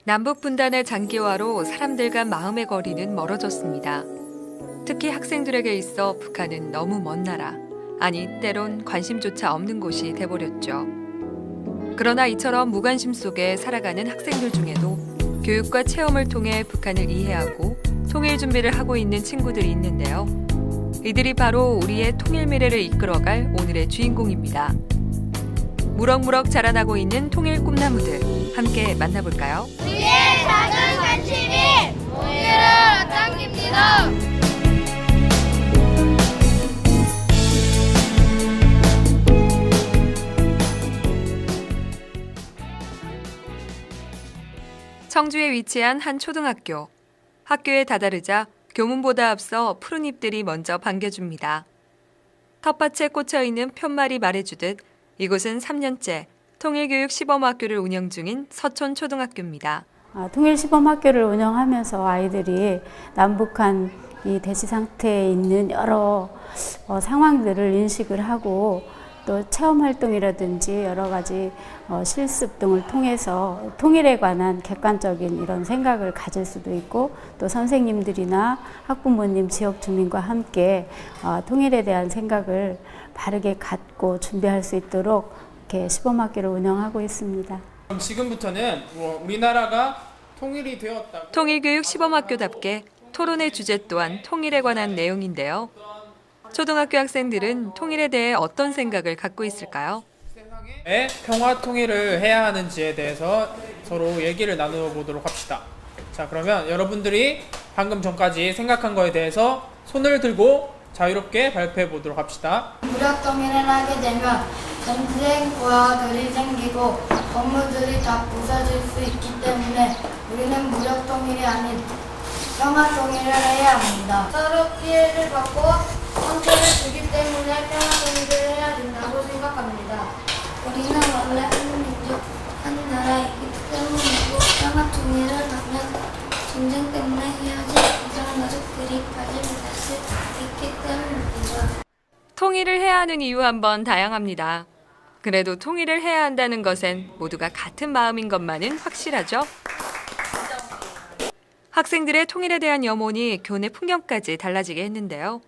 남북 분단의 장기화로 사람들과 마음의 거리는 멀어졌습니다. 특히 학생들에게 있어 북한은 너무 먼 나라, 아니 때론 관심조차 없는 곳이 돼버렸죠. 그러나 이처럼 무관심 속에 살아가는 학생들 중에도 교육과 체험을 통해 북한을 이해하고 통일 준비를 하고 있는 친구들이 있는데요. 이들이 바로 우리의 통일 미래를 이끌어갈 오늘의 주인공입니다. 무럭무럭 자라나고 있는 통일 꿈나무들 함께 만나볼까요? 우리의 작은 관심이 통일을 앞당깁니다. 청주에 위치한 한 초등학교. 학교에 다다르자 교문보다 앞서 푸른 잎들이 먼저 반겨줍니다. 텃밭에 꽂혀있는 편말이 말해주듯 이곳은 3년째 통일교육 시범학교를 운영 중인 서촌초등학교입니다. 통일시범학교를 운영하면서 아이들이 남북한 이 대치 상태에 있는 여러 상황들을 인식을 하고 또 체험활동이라든지 여러 가지 실습 등을 통해서 통일에 관한 객관적인 이런 생각을 가질 수도 있고 또 선생님들이나 학부모님, 지역 주민과 함께 통일에 대한 생각을 바르게 갖고 준비할 수 있도록 이렇게 시범학교를 운영하고 있습니다. 그럼 지금부터는 우리나라가 통일이 되었다고 통일교육 시범학교답게 토론의 주제 또한 통일에 관한 내용인데요. 초등학교 학생들은 통일에 대해 어떤 생각을 갖고 있을까요? 왜 평화 통일을 해야 하는지에 대해서 서로 얘기를 나눠보도록 합시다. 자, 그러면 여러분들이 방금 전까지 생각한 거에 대해서 손을 들고 자유롭게 발표해 보도록 합시다. 무력 통일을 하게 되면 전쟁 고아들이 생기고 건물들이 다 부서질 수 있기 때문에 우리는 무력 통일이 아닌 평화 통일을 해야 합니다. 서로 피해를 받고 상처를 주기 때문에 평화 통일을 해야 된다고 생각합니다. 우리는 원래 한 민족, 한 나라이기 때문이고 평화 통일을 하면 전쟁 때문에 헤어진 이상 가족들이 다시 만날 수 있기 때문입니다. 통일을 해야 하는 이유 한번 다양합니다. 그래도 통일을 해야 한다는 것엔 모두가 같은 마음인 것만은 확실하죠. 학생들의 통일에 대한 염원이 교내 풍경까지 달라지게 했는데요.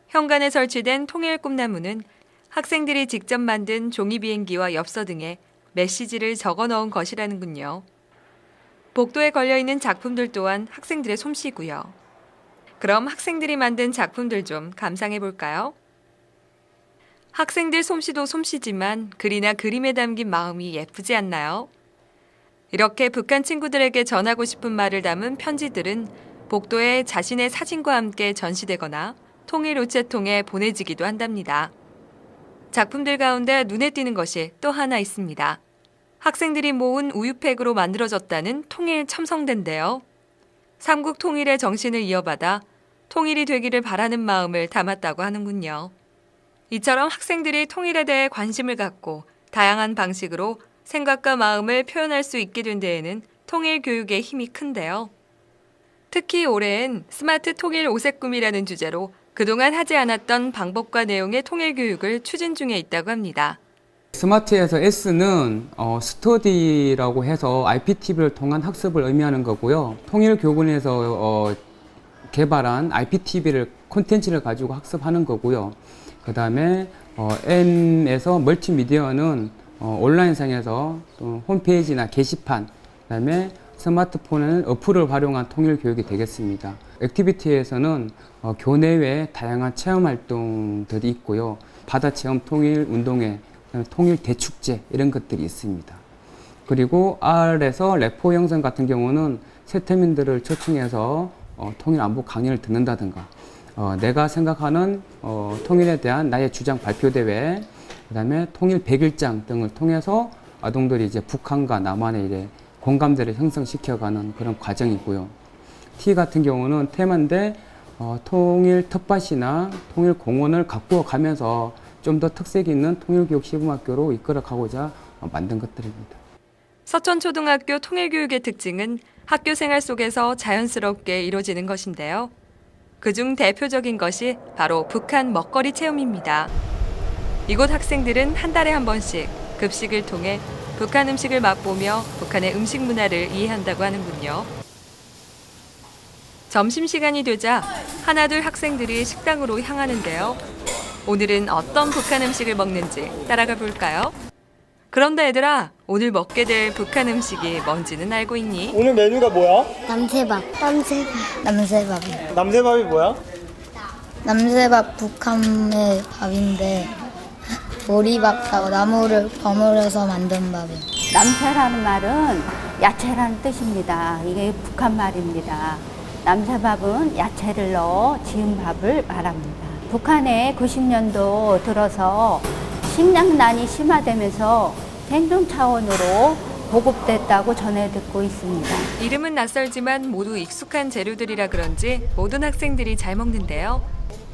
현관에 설치된 통일 꿈나무는 학생들이 직접 만든 종이 비행기와 엽서 등에 메시지를 적어 넣은 것이라는군요. 복도에 걸려있는 작품들 또한 학생들의 솜씨고요. 그럼 학생들이 만든 작품들 좀 감상해 볼까요? 학생들 솜씨도 솜씨지만 글이나 그림에 담긴 마음이 예쁘지 않나요? 이렇게 북한 친구들에게 전하고 싶은 말을 담은 편지들은 복도에 자신의 사진과 함께 전시되거나 통일 우체통에 보내지기도 한답니다. 작품들 가운데 눈에 띄는 것이 또 하나 있습니다. 학생들이 모은 우유팩으로 만들어졌다는 통일 첨성대인데요. 삼국 통일의 정신을 이어받아 통일이 되기를 바라는 마음을 담았다고 하는군요. 이처럼 학생들이 통일에 대해 관심을 갖고 다양한 방식으로 생각과 마음을 표현할 수 있게 된 데에는 통일 교육의 힘이 큰데요. 특히 올해엔 스마트 통일 오색꿈이라는 주제로 그동안 하지 않았던 방법과 내용의 통일 교육을 추진 중에 있다고 합니다. 스마트에서 S는 스터디라고 해서 IPTV를 통한 학습을 의미하는 거고요. 통일교육원에서 개발한 IPTV를 콘텐츠를 가지고 학습하는 거고요. 그 다음에 M에서 멀티미디어는 온라인상에서 또 홈페이지나 게시판, 그 다음에 스마트폰은 어플을 활용한 통일 교육이 되겠습니다. 액티비티에서는 교내외 다양한 체험 활동들이 있고요. 바다 체험 통일 운동회, 통일 대축제 이런 것들이 있습니다. 그리고 R에서 레포 영상 같은 경우는 세태민들을 초청해서 통일 안보 강연을 듣는다든가 내가 생각하는 통일에 대한 나의 주장 발표 대회, 그다음에 통일 100일장 등을 통해서 아동들이 이제 북한과 남한의 이제 공감대를 형성시켜가는 그런 과정이고요. T 같은 경우는 테마인데 통일 텃밭이나 통일 공원을 가꾸어 가면서 좀 더 특색 있는 통일교육 시범학교로 이끌어가고자 만든 것들입니다. 서천초등학교 통일교육의 특징은 학교 생활 속에서 자연스럽게 이루어지는 것인데요. 그중 대표적인 것이 바로 북한 먹거리 체험입니다. 이곳 학생들은 한 달에 한 번씩 급식을 통해 북한 음식을 맛보며 북한의 음식 문화를 이해한다고 하는군요. 점심시간이 되자 하나둘 학생들이 식당으로 향하는데요. 오늘은 어떤 북한 음식을 먹는지 따라가 볼까요? 그런데 얘들아, 오늘 먹게 될 북한 음식이 뭔지는 알고 있니? 오늘 메뉴가 뭐야? 남새밥. 남새밥이. 남새밥이 뭐야? 남새밥 북한의 밥인데 보리밥하고 나무를 버무려서 만든 밥이에요. 남새라는 말은 야채라는 뜻입니다. 이게 북한 말입니다. 남새밥은 야채를 넣어 지은 밥을 말합니다. 북한에 90년도 들어서 식량난이 심화되면서 생존 차원으로 보급됐다고 전해 듣고 있습니다. 이름은 낯설지만 모두 익숙한 재료들이라 그런지 모든 학생들이 잘 먹는데요.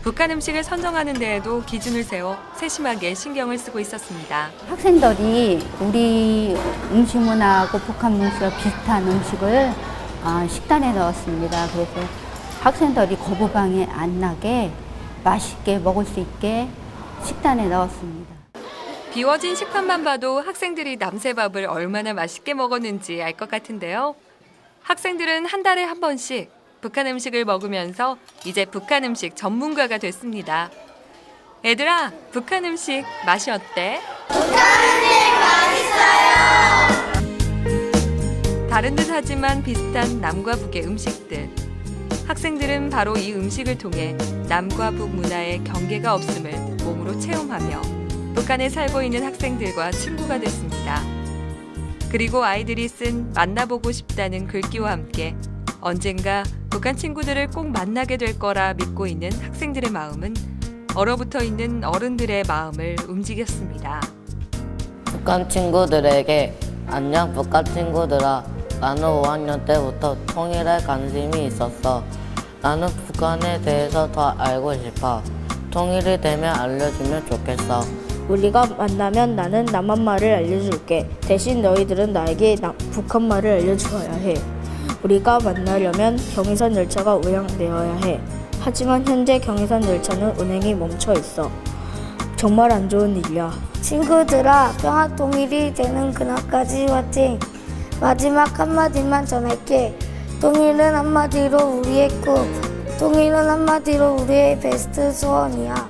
북한 음식을 선정하는 데에도 기준을 세워 세심하게 신경을 쓰고 있었습니다. 학생들이 우리 음식 문화하고 북한 음식과 비슷한 음식을 식단에 넣었습니다. 그래서 학생들이 거부감이 안 나게 맛있게 먹을 수 있게 식단에 넣었습니다. 비워진 식판만 봐도 학생들이 남새밥을 얼마나 맛있게 먹었는지 알 것 같은데요. 학생들은 한 달에 한 번씩 북한 음식을 먹으면서 이제 북한 음식 전문가가 됐습니다. 얘들아, 북한 음식 맛이 어때? 다른 듯 하지만 비슷한 남과 북의 음식들. 학생들은 바로 이 음식을 통해 남과 북 문화의 경계가 없음을 몸으로 체험하며 북한에 살고 있는 학생들과 친구가 됐습니다. 그리고 아이들이 쓴 만나보고 싶다는 글귀와 함께 언젠가 북한 친구들을 꼭 만나게 될 거라 믿고 있는 학생들의 마음은 얼어붙어 있는 어른들의 마음을 움직였습니다. 북한 친구들에게 안녕 북한 친구들아, 나는 5학년 때부터 통일에 관심이 있었어. 나는 북한에 대해서 더 알고 싶어. 통일이 되면 알려주면 좋겠어. 우리가 만나면 나는 남한말을 알려줄게. 대신 너희들은 나에게 북한말을 알려주어야 해. 우리가 만나려면 경의선 열차가 운행되어야 해. 하지만 현재 경의선 열차는 운행이 멈춰 있어. 정말 안 좋은 일이야. 친구들아, 평화 통일이 되는 그날까지 화이팅! 마지막 한마디만 전할게. 통일은 한마디로 우리의 꿈. 통일은 한마디로 우리의 베스트 소원이야.